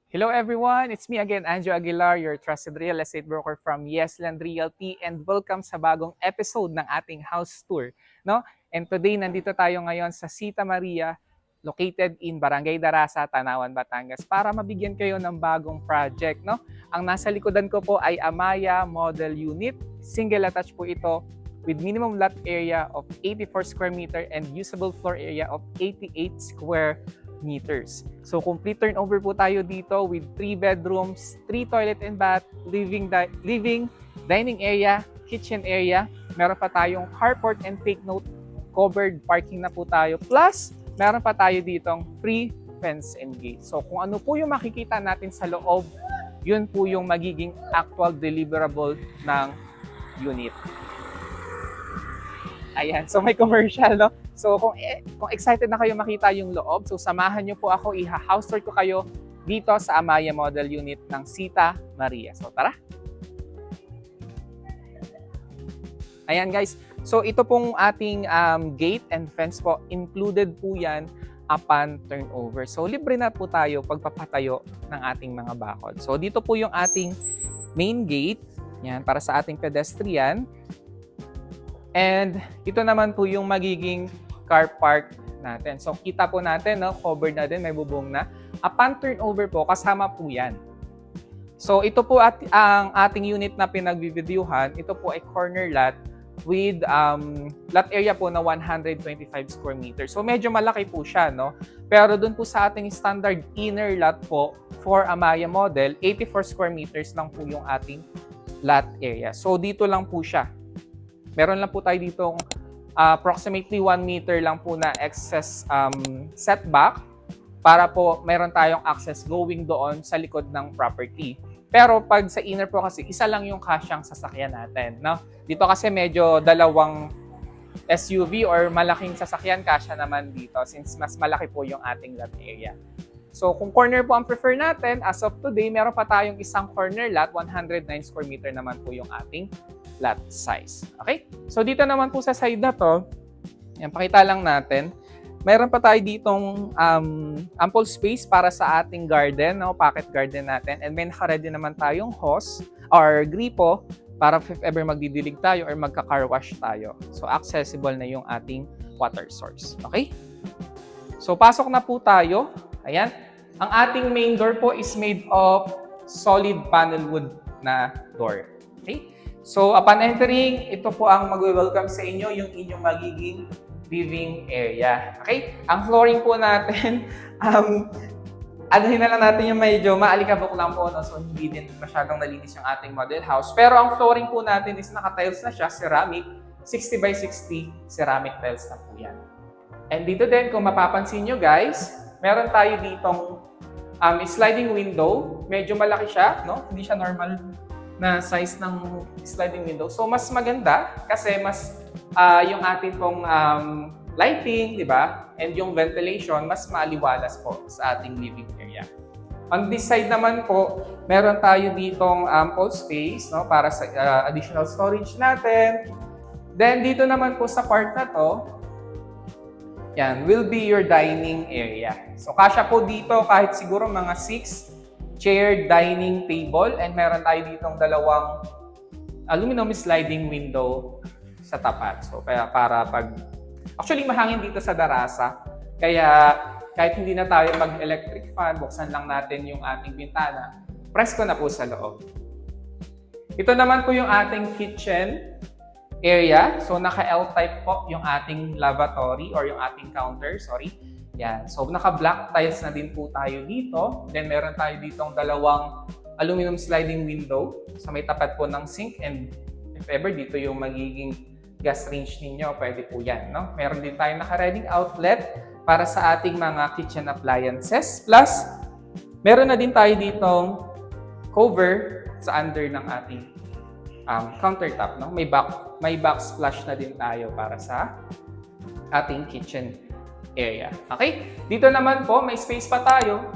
Hello everyone, it's me again, Anjo Aguilar, your trusted real estate broker from Yesland Realty, and welcome sa bagong episode ng ating house tour, no? And today nandito tayo ngayon sa Sita Maria, located in Barangay Darasa, Tanawan, Batangas, para mabigyan kayo ng bagong project, no? Ang nasa likodan ko po ay Amaya Model Unit. Single attached po ito with minimum lot area of 84 square meter and usable floor area of 88 square meters. So complete turnover po tayo dito with 3 bedrooms, 3 toilet and bath, living, dining area, kitchen area. Meron pa tayong carport and take note, covered parking na po tayo. Plus, meron pa tayo ditong free fence and gate. So kung ano po yung makikita natin sa loob, yun po yung magiging actual deliverable ng unit. Ayan, so may commercial, no? So kung excited na kayo makita yung loob, so samahan nyo po ako, house tour ko kayo dito sa Amaya Model Unit ng Sita Maria. So tara! Ayan guys, so ito pong ating gate and fence po, included po yan upon turnover. So libre na po tayo pagpapatayo ng ating mga bakod. So dito po yung ating main gate, yan, para sa ating pedestrian. And ito naman po yung magiging car park natin. So kita po natin, no, covered na din, may bubong na. Upon turnover po, kasama po yan. So ito po ang ating unit na pinagbibidyuhan. Ito po ay corner lot with lot area po na 125 square meters. So medyo malaki po siya, no? Pero dun po sa ating standard inner lot po for Amaya model, 84 square meters lang po yung ating lot area. So dito lang po siya. Meron lang po tayo ditong approximately 1 meter lang po na excess setback para po meron tayong access going doon sa likod ng property. Pero pag sa inner po kasi, isa lang yung kasyang sasakyan natin, no? Dito kasi medyo dalawang SUV or malaking sasakyan kasya naman dito since mas malaki po yung ating lot area. So kung corner po ang prefer natin, as of today, meron pa tayong isang corner lot, 109 square meter naman po yung ating lot size. Okay? So dito naman po sa side na to, yan, pakita lang natin, mayroon pa tayo ditong ample space para sa ating garden, no? Pocket garden natin. And may naka-ready naman tayong hose or gripo para if ever magdidilig tayo or magka-car wash tayo. So accessible na yung ating water source. Okay? So pasok na po tayo. Ayan. Ang ating main door po is made of solid panel wood na door. Okay? So upon entering, ito po ang mag-welcome sa inyo, yung inyong magiging living area. Okay? Ang flooring po natin, anuhin na lang natin yung medyo maalikabok lang po, no? So hindi din masyadong nalinis yung ating model house. Pero ang flooring po natin is naka-tiles na siya, ceramic, 60 by 60 ceramic tiles na po yan. And dito din, kung mapapansin nyo guys, meron tayo ditong sliding window. Medyo malaki siya, no? Hindi siya normal na size ng sliding window. So mas maganda kasi mas yung ating pong lighting, di ba? And yung ventilation, mas maliwalas po sa ating living area. On this side naman po, meron tayo ditong ample space, no, para sa additional storage natin. Then dito naman po sa part na to, yan, will be your dining area. So kasya po dito kahit siguro mga 6 chair dining table, and meron tayo ditong dalawang aluminum sliding window sa tapat. So kaya para actually mahangin dito sa Darasa, kaya kahit hindi na tayo mag-electric fan, buksan lang natin yung ating bintana, presko na po sa loob. Ito naman po yung ating kitchen area. So naka-L-type po yung ating lavatory or yung ating counter, sorry. Yan. So naka-black tiles na din po tayo dito. Then meron tayo ditong dalawang aluminum sliding window sa may tapat po ng sink, and if ever dito yung magiging gas range ninyo, pwede po yan, no? Meron din tayong naka-ready outlet para sa ating mga kitchen appliances. Plus, meron na din tayo ditong cover sa under ng ating countertop, no? May backsplash na din tayo para sa ating kitchen area. Okay? Dito naman po, may space pa tayo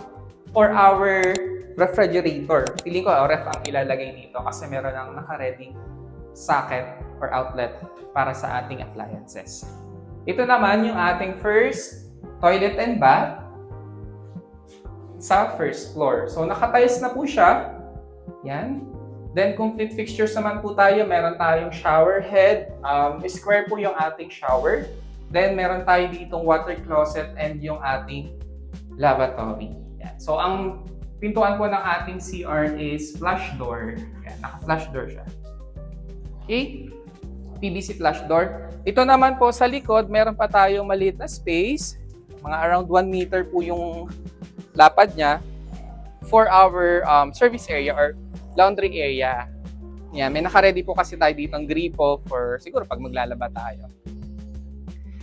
for our refrigerator. Feeling ko, ref ang ilalagay dito kasi meron ng naka-ready socket or outlet para sa ating appliances. Ito naman yung ating first toilet and bath. sa first floor. So naka-tiles na po siya. Yan. Then complete fixtures naman po tayo. Meron tayong shower head. Square po yung ating shower. Then meron tayo ditong water closet and yung ating lavatory. Yan. So ang pintuan po ng ating CR is flush door. Yan. Naka-flush door siya. Okay? PVC flush door. Ito naman po sa likod, meron pa tayong maliit na space. Mga around 1 meter po yung lapad niya for our service area or laundry area. Yan, may naka-ready po kasi tayo dito ng gripo for siguro pag maglalaba tayo.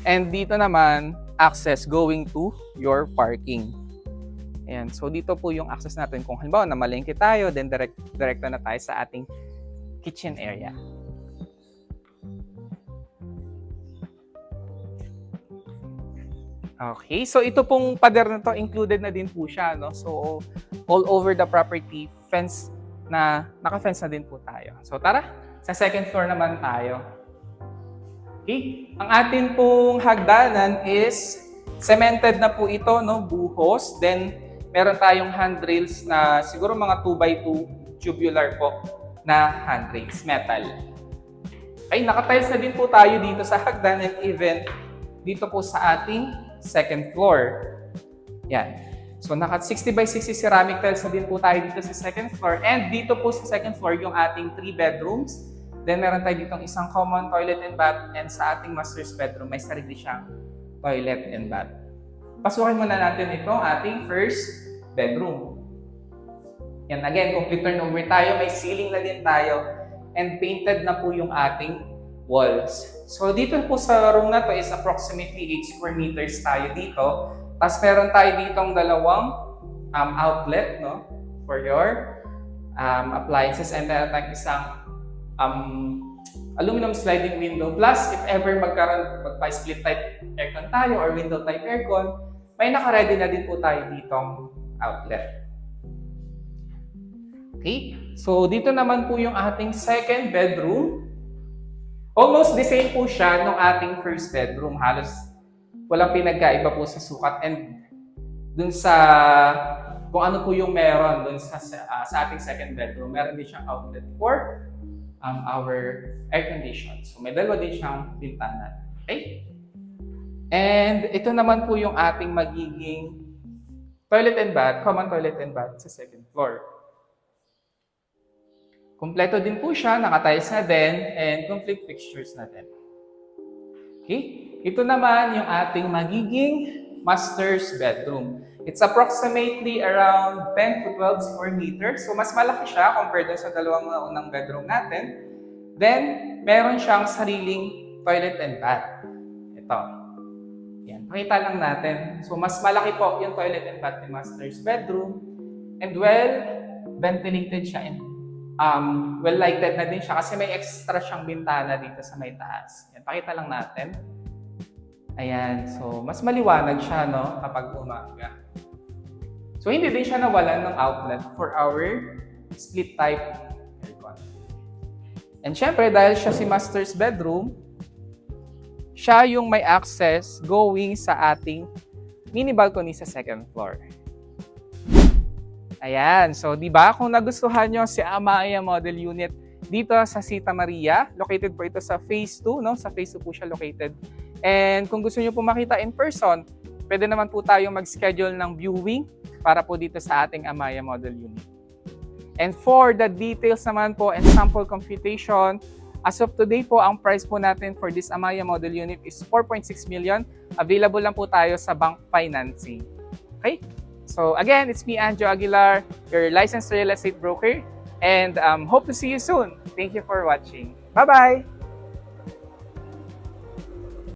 And dito naman, access going to your parking. Ayan, so dito po yung access natin. Kung halimbawa namalengke tayo, then direkta na tayo sa ating kitchen area. Okay, so ito pong pader na to, included na din po siya, no? So, all over the property, fence na, naka-fence na din po tayo. So, tara, sa second floor naman tayo. Okay, ang atin pong hagdanan is cemented na po ito, no? Buhos. Then, meron tayong handrails na siguro mga 2x2 tubular po na handrails, metal. Okay, naka-tiles na din po tayo dito sa hagdan and even dito po sa ating second floor. Yan. So, naka 60x60 ceramic tiles na din po tayo dito sa second floor. And dito po sa second floor, yung ating 3 bedrooms. Then, meron tayo ditong isang common toilet and bath. And sa ating master's bedroom, may sarili siyang toilet and bath. Pasukin muna natin ito, ating first bedroom. Yan, again, complete turnover tayo. May ceiling na din tayo. And painted na po yung ating walls. So, dito po sa room na to is approximately 8 square meters tayo dito. Tapos, meron tayo ditong dalawang outlet, no? For your appliances. And meron tayong isang aluminum sliding window. Plus, if ever magpa-split type aircon tayo or window type aircon, may naka-ready na din po tayo ditong outlet. Okay? So, dito naman po yung ating second bedroom. Almost the same po siya nung ating first bedroom. Halos walang pinagkaiba po sa sukat and dun sa kung ano po yung meron dun sa ating second bedroom. Meron din siyang outlet for our air condition. So may dalawa din siyang bintana. Okay? And ito naman po yung ating magiging toilet and bath, common toilet and bath sa second floor. Kompleto din po siya, naka-tiles na din, and complete fixtures na din. Okay? Ito naman yung ating magiging master's bedroom. It's approximately around 10 to 12 square meters. So, mas malaki siya compared sa dalawang unang bedroom natin. Then, meron siyang sariling toilet and bath. Ito. Yan. Pakita lang natin. So, mas malaki po yung toilet and bath ni master's bedroom. And well, ventilated siya and well-lighted na din siya kasi may extra siyang bintana dito sa may taas. Yan, pakita lang natin. Ayan, so mas maliwanag siya, no, kapag umaga. So hindi din siya nawalan ng outlet for our split type aircon. And syempre, dahil siya si master's bedroom, siya yung may access going sa ating mini balcony sa second floor. Ayan, so di ba kung nagustuhan nyo si Amaya Model Unit dito sa Sita Maria, located po ito sa Phase 2, no? Sa Phase 2 po siya located. And kung gusto nyo po makita in person, pwede naman po tayong mag-schedule ng viewing para po dito sa ating Amaya Model Unit. And for the details naman po and sample computation, as of today po, ang price po natin for this Amaya Model Unit is 4.6 million. Available lang po tayo sa bank financing. Okay? So again, it's me, Anjo Aguilar, your licensed real estate broker, and hope to see you soon. Thank you for watching. Bye-bye!